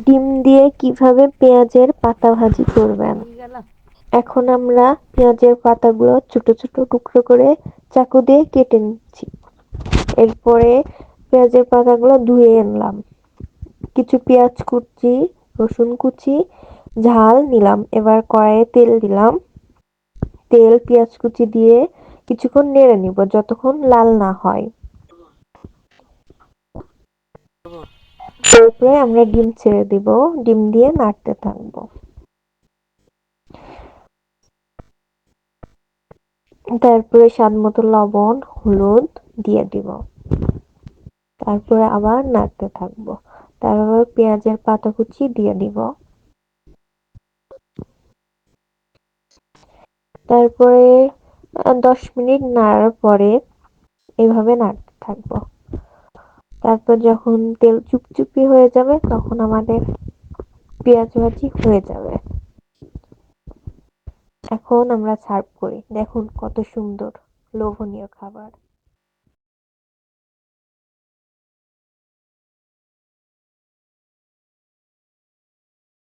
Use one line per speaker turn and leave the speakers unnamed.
ডিম দিয়ে কিভাবে পেঁয়াজের পাতা ভাজি করবেন। এখন আমরা পেঁয়াজের পাতাগুলো ছোট ছোট টুকরো করে চাকু দিয়ে কেটে নিচ্ছি। এরপরে পেঁয়াজের পাতাগুলো ধুয়ে আনলাম। কিছু পেঁয়াজ কুচি, রসুন কুচি, ঝাল নিলাম। এবার কড়াইয়ে তেল দিলাম। তেল পেঁয়াজ কুচি দিয়ে কিছুক্ষণ নেড়ে নিব যতক্ষণ লাল না হয়। তারপরে আমরা ডিম ছেড়ে দিব। ডিম দিয়ে নাড়তে থাকবো। তারপরে স্বাদ মতো লবণ, হলুদ দিয়ে দিব। তারপরে আবার নাড়তে থাকবো। তারপর পেঁয়াজের পাতা কুচি দিয়ে দিব। তারপরে 10 মিনিট নাড়ার পরে এভাবে নাড়তে থাকবো। তারপর যখন তেল চুপচুপি হয়ে যাবে তখন আমাদের পেঁয়াজ ভাজি হয়ে যাবে। এখন আমরা সার্ভ করি। দেখুন কত সুন্দর লোভনীয় খাবার।